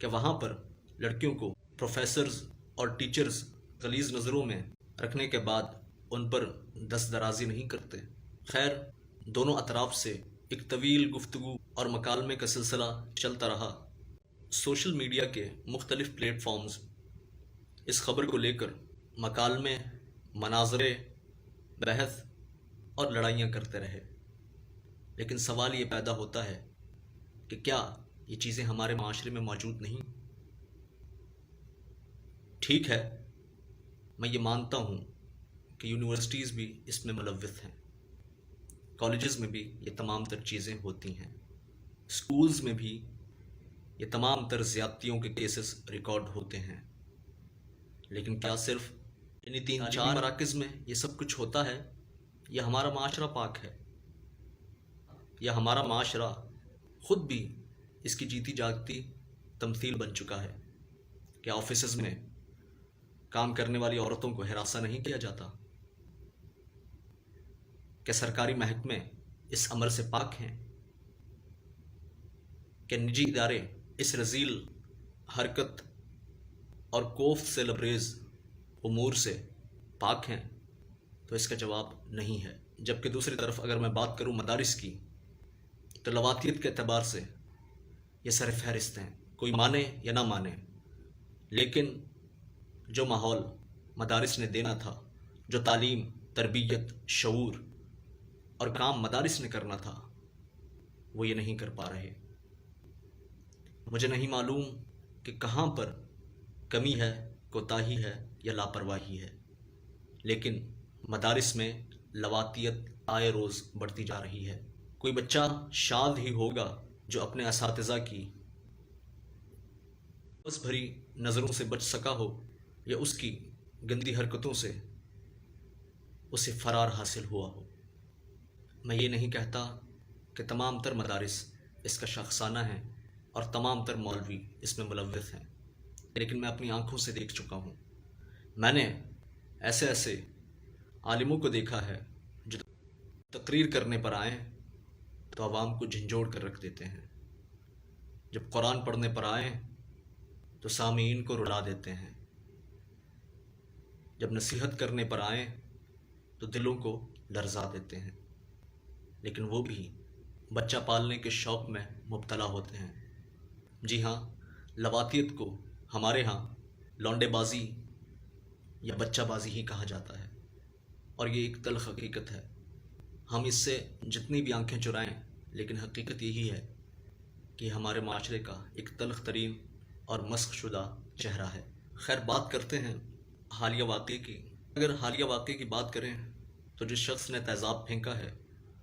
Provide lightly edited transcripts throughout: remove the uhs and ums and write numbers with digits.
کہ وہاں پر لڑکیوں کو پروفیسرز اور ٹیچرز غلیظ نظروں میں رکھنے کے بعد ان پر دست درازی نہیں کرتے۔ خیر، دونوں اطراف سے ایک طویل گفتگو اور مکالمے کا سلسلہ چلتا رہا۔ سوشل میڈیا کے مختلف پلیٹ فارمز اس خبر کو لے کر مکالمے، مناظرے، بحث اور لڑائیاں کرتے رہے، لیکن سوال یہ پیدا ہوتا ہے کہ کیا یہ چیزیں ہمارے معاشرے میں موجود نہیں؟ ٹھیک ہے، میں یہ مانتا ہوں کہ یونیورسٹیز بھی اس میں ملوث ہیں، کالجز میں بھی یہ تمام تر چیزیں ہوتی ہیں، اسکولز میں بھی یہ تمام تر زیادتیوں کے کیسز ریکارڈ ہوتے ہیں، لیکن کیا صرف انہی 3-4 مراکز میں یہ سب کچھ ہوتا ہے، یا ہمارا معاشرہ پاک ہے، یا ہمارا معاشرہ خود بھی اس کی جیتی جاگتی تمثیل بن چکا ہے کہ آفیسز میں کام کرنے والی عورتوں کو ہراساں نہیں کیا جاتا؟ کہ سرکاری محکمے اس امر سے پاک ہیں؟ کہ نجی ادارے اس رذیل حرکت اور کوفت سے لبریز امور سے پاک ہیں؟ تو اس کا جواب نہیں ہے۔ جبکہ دوسری طرف اگر میں بات کروں مدارس کی، تو لواطیت کے اعتبار سے یہ سر فہرست ہیں، کوئی مانے یا نہ مانے، لیکن جو ماحول مدارس نے دینا تھا، جو تعلیم، تربیت، شعور اور کام مدارس نے کرنا تھا، وہ یہ نہیں کر پا رہے۔ مجھے نہیں معلوم کہ کہاں پر کمی ہے، کوتاہی ہے یا لاپرواہی ہے، لیکن مدارس میں لواطیت آئے روز بڑھتی جا رہی ہے۔ کوئی بچہ شاد ہی ہوگا جو اپنے اساتذہ کی بس بھری نظروں سے بچ سکا ہو، یا اس کی گندی حرکتوں سے اسے فرار حاصل ہوا ہو۔ میں یہ نہیں کہتا کہ تمام تر مدارس اس کا شاخسانہ ہیں اور تمام تر مولوی اس میں ملوث ہیں، لیکن میں اپنی آنکھوں سے دیکھ چکا ہوں۔ میں نے ایسے عالموں کو دیکھا ہے جو تقریر کرنے پر آئیں تو عوام کو جھنجھوڑ کر رکھ دیتے ہیں، جب قرآن پڑھنے پر آئیں تو سامعین کو رلا دیتے ہیں، جب نصیحت کرنے پر آئیں تو دلوں کو لرزا دیتے ہیں، لیکن وہ بھی بچہ پالنے کے شوق میں مبتلا ہوتے ہیں۔ جی ہاں، لواطیت کو ہمارے ہاں لونڈے بازی یا بچہ بازی ہی کہا جاتا ہے، اور یہ ایک تلخ حقیقت ہے۔ ہم اس سے جتنی بھی آنکھیں چرائیں، لیکن حقیقت یہی ہے کہ ہمارے معاشرے کا ایک تلخ ترین اور مسخ شدہ چہرہ ہے۔ خیر، بات کرتے ہیں حالیہ واقعے کی۔ اگر حالیہ واقعے کی بات کریں تو جس شخص نے تیزاب پھینکا ہے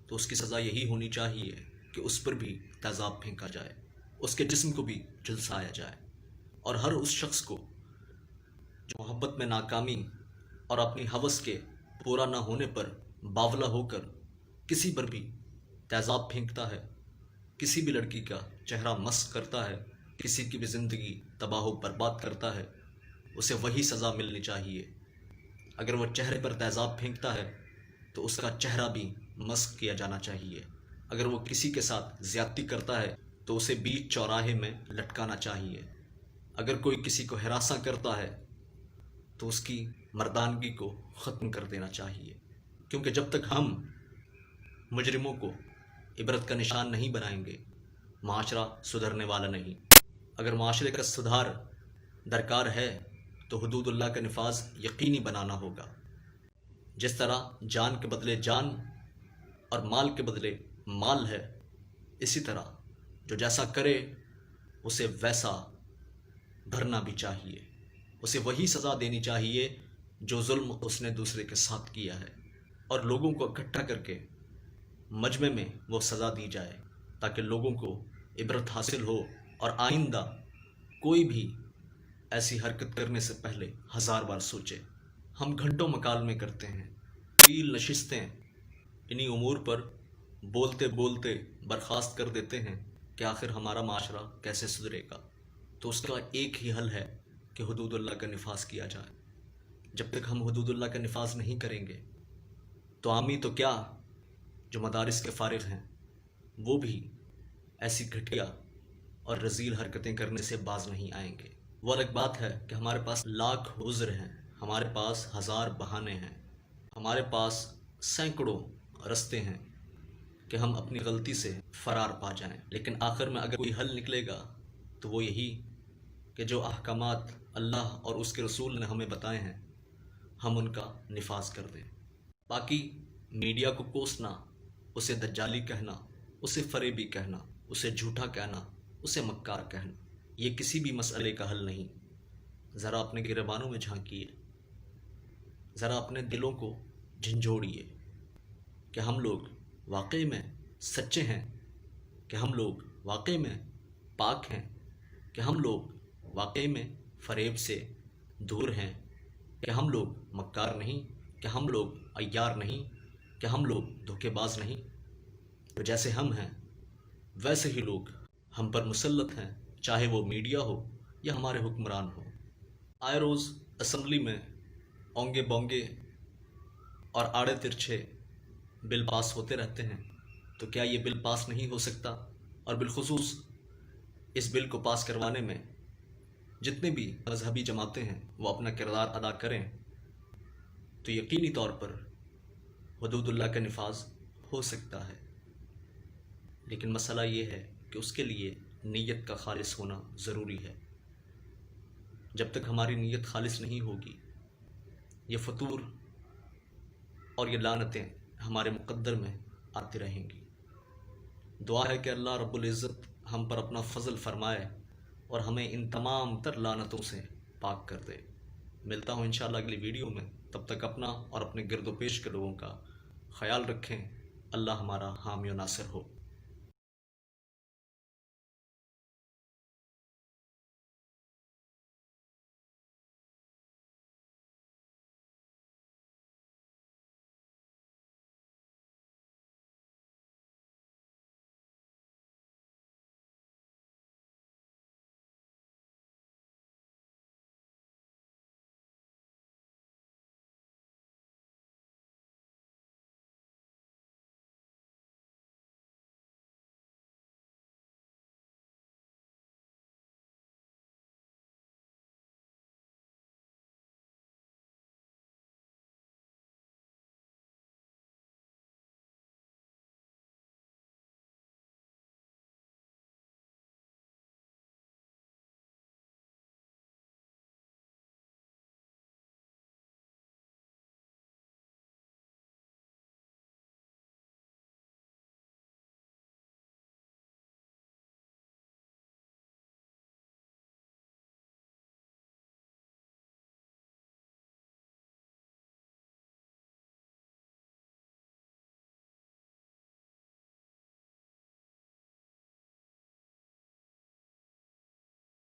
تو اس کی سزا یہی ہونی چاہیے کہ اس پر بھی تیزاب پھینکا جائے، اس کے جسم کو بھی جھلسایا جائے، اور ہر اس شخص کو جو محبت میں ناکامی اور اپنی ہوس کے پورا نہ ہونے پر باولا ہو کر کسی پر بھی تیزاب پھینکتا ہے، کسی بھی لڑکی کا چہرہ مسخ کرتا ہے، کسی کی بھی زندگی تباہ و برباد کرتا ہے، اسے وہی سزا ملنی چاہیے۔ اگر وہ چہرے پر تیزاب پھینکتا ہے تو اس کا چہرہ بھی مسخ کیا جانا چاہیے۔ اگر وہ کسی کے ساتھ زیادتی کرتا ہے تو اسے بیچ چوراہے میں لٹکانا چاہیے۔ اگر کوئی کسی کو ہراساں کرتا ہے تو اس کی مردانگی کو ختم کر دینا چاہیے، کیونکہ جب تک ہم مجرموں کو عبرت کا نشان نہیں بنائیں گے، معاشرہ سدھرنے والا نہیں۔ اگر معاشرے کا سدھار درکار ہے تو حدود اللہ کا نفاذ یقینی بنانا ہوگا۔ جس طرح جان کے بدلے جان اور مال کے بدلے مال ہے، اسی طرح جو جیسا کرے اسے ویسا بھرنا بھی چاہیے، اسے وہی سزا دینی چاہیے جو ظلم اس نے دوسرے کے ساتھ کیا ہے، اور لوگوں کو اکٹھا کر کے مجمع میں وہ سزا دی جائے تاکہ لوگوں کو عبرت حاصل ہو، اور آئندہ کوئی بھی ایسی حرکت کرنے سے پہلے 1000 بار سوچے۔ ہم گھنٹوں مکالمے کرتے ہیں، طویل نشستیں انہی امور پر بولتے بولتے برخاست کر دیتے ہیں کہ آخر ہمارا معاشرہ کیسے سدھرے گا۔ تو اس کا ایک ہی حل ہے کہ حدود اللہ کا نفاذ کیا جائے۔ جب تک ہم حدود اللہ کا نفاذ نہیں کریں گے تو عامی تو کیا، جو مدارس کے فارغ ہیں وہ بھی ایسی گھٹیا اور رذیل حرکتیں کرنے سے باز نہیں آئیں گے۔ وہ الگ بات ہے کہ ہمارے پاس لاکھ عذر ہیں، ہمارے پاس ہزار بہانے ہیں، ہمارے پاس سینکڑوں رستے ہیں کہ ہم اپنی غلطی سے فرار پا جائیں، لیکن آخر میں اگر کوئی حل نکلے گا تو وہ یہی کہ جو احکامات اللہ اور اس کے رسول نے ہمیں بتائے ہیں ہم ان کا نفاذ کر دیں۔ باقی میڈیا کو کوسنا، اسے دجالی کہنا، اسے فریبی کہنا، اسے جھوٹا کہنا، اسے مکار کہنا، یہ کسی بھی مسئلے کا حل نہیں۔ ذرا اپنے گریبانوں میں جھانکیے، ذرا اپنے دلوں کو جھنجھوڑیے کہ ہم لوگ واقعی میں سچے ہیں، کہ ہم لوگ واقعی میں پاک ہیں، کہ ہم لوگ واقعی میں فریب سے دور ہیں، کہ ہم لوگ مکار نہیں، کہ ہم لوگ عیار نہیں، کہ ہم لوگ دھوکے باز نہیں۔ تو جیسے ہم ہیں ویسے ہی لوگ ہم پر مسلط ہیں، چاہے وہ میڈیا ہو یا ہمارے حکمران ہو۔ آئے روز اسمبلی میں اونگے بونگے اور آڑے ترچھے بل پاس ہوتے رہتے ہیں، تو کیا یہ بل پاس نہیں ہو سکتا؟ اور بالخصوص اس بل کو پاس کروانے میں جتنے بھی مذہبی جماعتیں ہیں وہ اپنا کردار ادا کریں تو یقینی طور پر حدود اللہ کا نفاذ ہو سکتا ہے۔ لیکن مسئلہ یہ ہے کہ اس کے لیے نیت کا خالص ہونا ضروری ہے۔ جب تک ہماری نیت خالص نہیں ہوگی، یہ فطور اور یہ لعنتیں ہمارے مقدر میں آتی رہیں گی۔ دعا ہے کہ اللہ رب العزت ہم پر اپنا فضل فرمائے اور ہمیں ان تمام تر لعنتوں سے پاک کر دے۔ ملتا ہوں انشاءاللہ اگلی ویڈیو میں، تب تک اپنا اور اپنے گرد و پیش کے لوگوں کا خیال رکھیں۔ اللہ ہمارا حامی و ناصر ہو۔